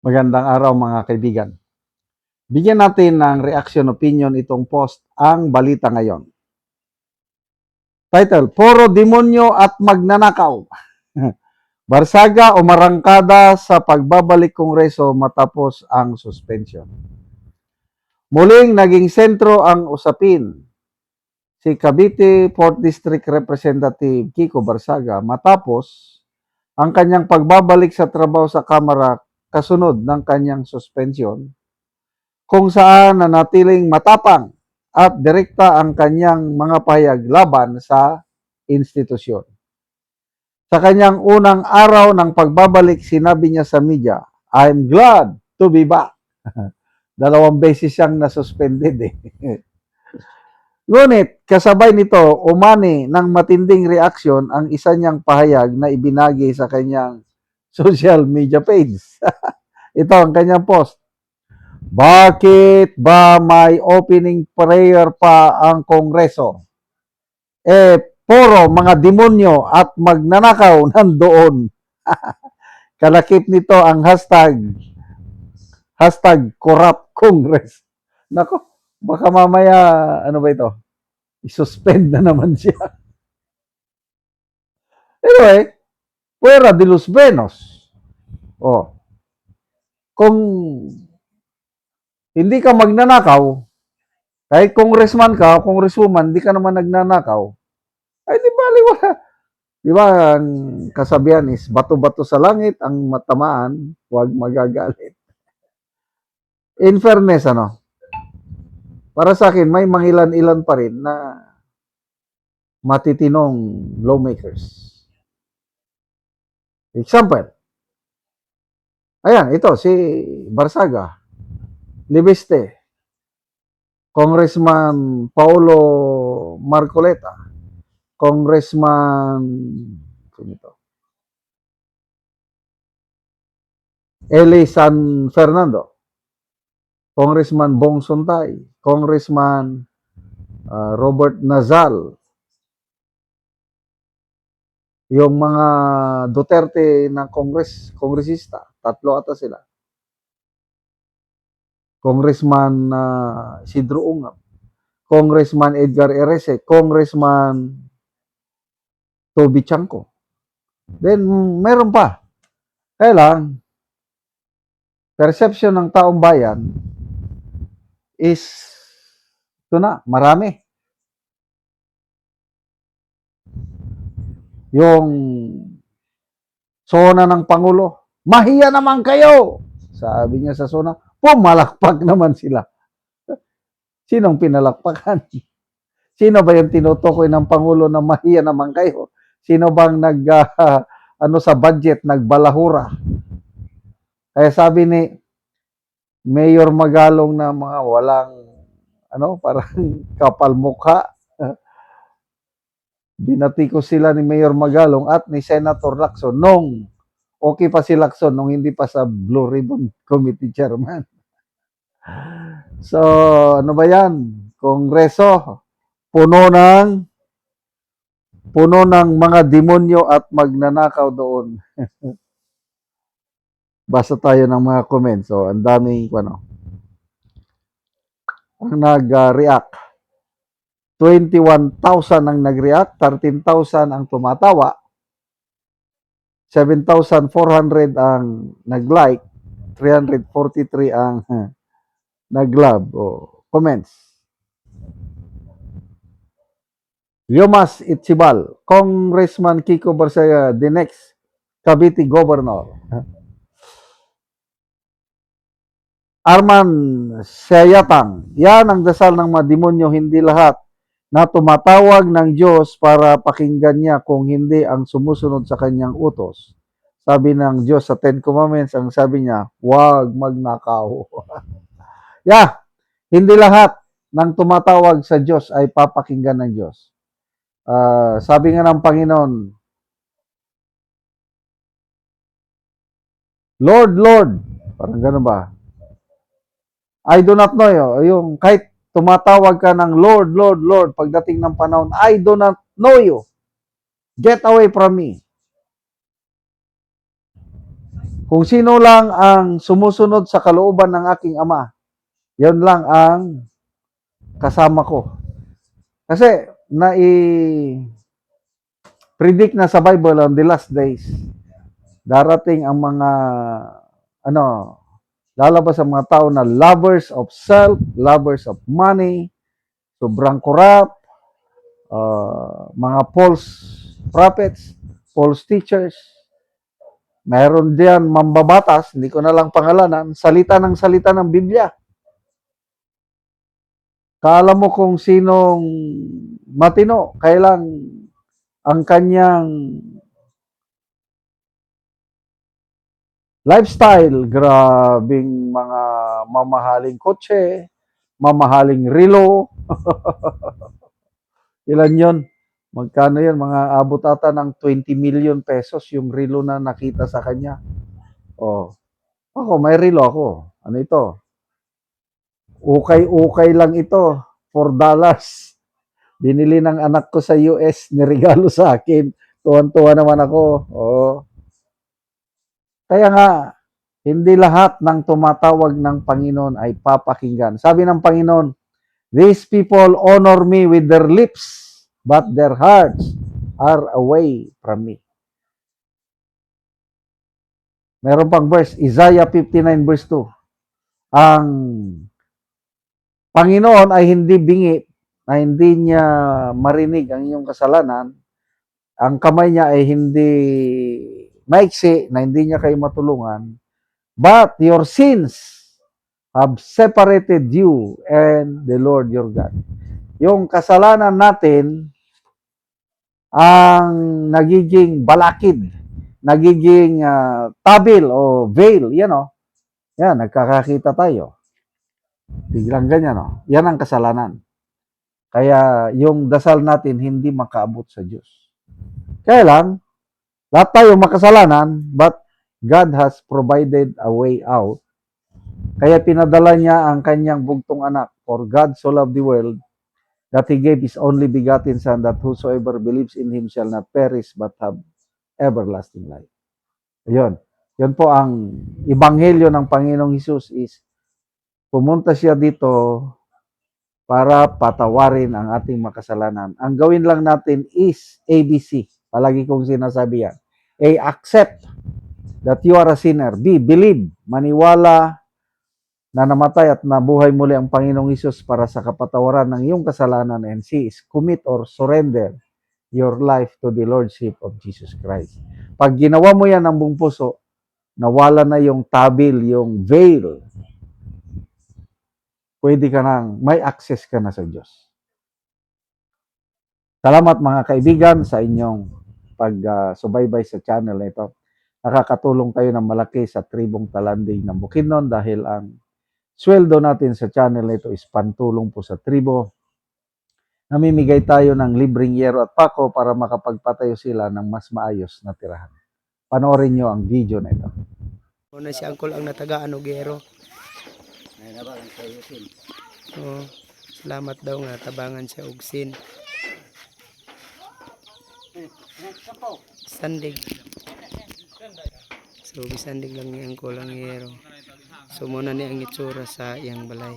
Magandang araw mga kaibigan. Bigyan natin ng reaction opinion itong post, ang balita ngayon. Title, Puro Demonyo at Magnanakaw. Barsaga o marangkada sa pagbabalik Kongreso matapos ang suspension. Muling naging sentro ang usapin si Cavite 4th District Representative Kiko Barsaga matapos ang kanyang pagbabalik sa trabaho sa Kamara kasunod ng kanyang suspension, kung saan nanatiling matapang at direkta ang kanyang mga pahayag laban sa institusyon. Sa kanyang unang araw ng pagbabalik, sinabi niya sa media, I'm glad to be back. 2 beses siyang nasuspended eh. Ngunit kasabay nito, umani ng matinding reaksyon ang isa niyang pahayag na ibinagi sa kanyang social media page. Ito ang kanyang post. Bakit ba may opening prayer pa ang Kongreso? Puro mga demonyo at magnanakaw nandoon. Kalakip nito ang hashtag corrupt Congress. Nako, baka mamaya, ano ba ito? I-suspend na naman siya. Anyway, fuera de los venos. Kung hindi ka magnanakaw, kahit congressman ka, congresswoman, hindi ka naman nagnanakaw, ay di bali wala. Di ba, ang kasabihan is, bato-bato sa langit, ang matamaan, huwag magagalit. In fairness, para sa akin, may mangilan-ilan pa rin na matitinong lawmakers. Example, ayan, ito, si Barsaga, Libeste, Congressman Paulo Marcoleta, Congressman Eli San Fernando, Congressman Bong Sontay, Congressman Robert Nazal, yung mga Duterte na kongresista, 3 ata sila. Congressman Isidro Ungab, Congressman Edgar Erese, Congressman Toby Chanco. Then, meron pa. Kaya lang, perception ng taong bayan is, ito na, marami. Yung sona ng Pangulo, mahiya naman kayo! Sabi niya sa sona, pumalakpak naman sila. Sinong pinalakpakan? Sino ba yung tinutukoy ng Pangulo na mahiya naman kayo? Sino bang sa budget, nagbalahura? Kaya sabi ni Mayor Magalong na mga walang, parang kapal mukha. Binatikos sila ni Mayor Magalong at ni Senator Lacson nung okay pa si Lacson, nung hindi pa sa Blue Ribbon Committee Chairman. So, ano ba yan? Kongreso, puno ng mga demonyo at magnanakaw doon. Basa tayo ng mga comments. So, ang daming, ang nag-react. 21,000 ang nag-react, 13,000 ang tumatawa, 7,400 ang nag-like, 343 ang nag-love o comments. Yomas Itzibal, Congressman Kiko Barsaga, the next Cavite Governor. Arman Sayatang, yan ang dasal ng mga demonyo, hindi lahat na tumatawag ng Diyos para pakinggan niya, kung hindi ang sumusunod sa kanyang utos. Sabi ng Diyos sa 10 Commandments, ang sabi niya, huwag magnakaw. Hindi lahat ng tumatawag sa Diyos ay papakinggan ng Diyos. Sabi nga ng Panginoon, Lord, Lord, parang gano'n ba? I do not know you. Yung kahit tumatawag ka ng Lord, Lord, Lord, pagdating ng panahon, I do not know you. Get away from me. Kung sino lang ang sumusunod sa kalooban ng aking Ama, yon lang ang kasama ko. Kasi predict na sa Bible on the last days, darating ang mga ano, lalabas ang mga tao na lovers of self, lovers of money, sobrang corrupt, mga false prophets, false teachers. Meron diyan mambabatas, hindi ko na lang pangalanan, salita ng Biblia. Kala mo kung sinong matino, kailang ang kanyang lifestyle, grabing mga mamahaling kotse, mamahaling relo. Ilan yon? Magkano yan? Mga abot ata ng 20 million pesos yung relo na nakita sa kanya. Oh, ako, may relo ako. Ano ito? Ukay-ukay lang ito. $4. Binili ng anak ko sa US, niregalo sa akin. Tuwan-tuwa naman ako. Oh. Kaya nga, hindi lahat ng tumatawag ng Panginoon ay papakinggan. Sabi ng Panginoon, these people honor me with their lips, but their hearts are away from me. Meron pang verse, Isaiah 59 verse 2. Ang Panginoon ay hindi bingi, na hindi niya marinig ang iyong kasalanan. Ang kamay niya ay hindi maiksi, na hindi niya kayo matulungan. But your sins have separated you and the Lord your God. Yung kasalanan natin ang nagiging balakid, nagiging tabil o veil, yan o. Yan, nagkakakita tayo. Biglang ganyan o. Yan ang kasalanan. Kaya yung dasal natin hindi makaabot sa Diyos. Kaya lang, lahat tayo makasalanan, but God has provided a way out. Kaya pinadala niya ang kanyang bugtong anak. For God so loved the world that He gave His only begotten Son, that whosoever believes in Him shall not perish but have everlasting life. Ayun. Yun po ang ebanghelyo ng Panginoong Hesus is pumunta siya dito para patawarin ang ating makasalanan. Ang gawin lang natin is ABC. Palagi kong sinasabi yan. A, accept that you are a sinner. B, believe. Maniwala na namatay at nabuhay muli ang Panginoong Hesus para sa kapatawaran ng iyong kasalanan. And C is commit or surrender your life to the Lordship of Jesus Christ. Pag ginawa mo yan ng buong puso, nawala na yung tabil, yung veil. Pwede ka nang, may access ka na sa Diyos. Salamat mga kaibigan sa inyong pagsubaybay sa channel na ito. Nakakatulong kayo ng malaki sa tribong Talanding ng Bukidnon dahil ang sweldo natin sa channel na ito is pantulong po sa tribo. Namimigay tayo ng libreng yero at pako para makapagpatayo sila ng mas maayos na tirahan. Panoorin nyo ang video na ito. Una si Angkol ang natagaan og yero. Oh, salamat daw nga tabangan siya og sin. Sandig. So bisandig lang ni Angkol ang yero. So muna ni ang itsura sa iyang balay.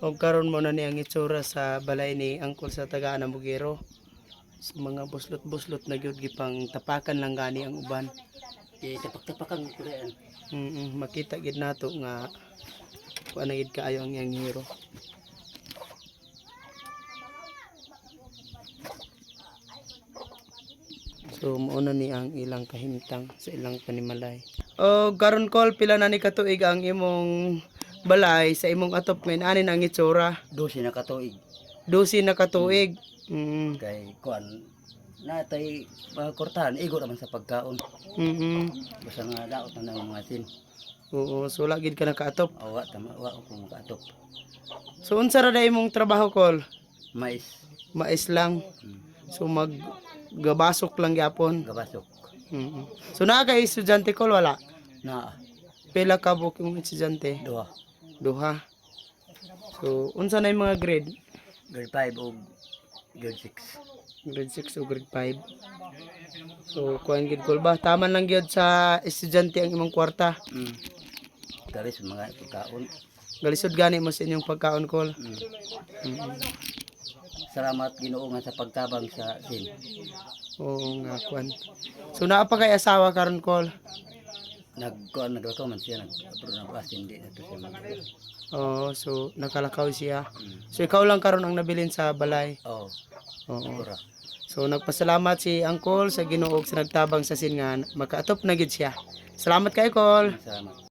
O karon mo na ni ang itsura sa balay ni Angkol sa tagaan ng Bugero. So mga buslot-buslot na gyud gipang tapakan lang gani ang uban. Tapak-tapakan ko rin. Makita gid nato nga kuan gid kaayo ang iyang hero. So mauna ni ang ilang kahimtang sa ilang panimalay. O karon Kol, pila na ni katuig ang imong balay sa imong atop ngayon ani ang itsura? 12 na katuig. 12 na katuig. Kay kuan natay mga kurtahan igo naman sa pagkaon. Basta nga daot na ng mga tin. Oo, so lagid ka nakaatop. Awa tama wa ko makaatop. So unsa ra day imong trabaho Kol? Mais Mais lang. So maggabasok lang gyapon. gabasok So naa kay estudyante Kol wala? na Pila ka buok yung estudyante? duha. Duha. So unsa na yung mga grade? Grade 5 o grade 6. Grade 6 o grade 5. So, kuhan gid kol ba? Tama lang gyud sa estudyante ang imong kwarta. Kali sa mga pagkaon. Galisod gani mo sa inyong pagkaon kol. Salamat Ginoo nga sa pagtabang sa sin. Oo nga kuan. So naa pa kay asawa karon kol. Naglakaw man siya, nag-apro ng pasin, hindi na ito siya mag Oo, so nakalakaw siya. So ikaw lang karon ang nabilin sa balay. Oo, Oo. siguro. So nagpasalamat si Uncle sa Ginoo sa nagtabang sa sin nga makaatop na gid siya. Salamat kay Kol. Salamat.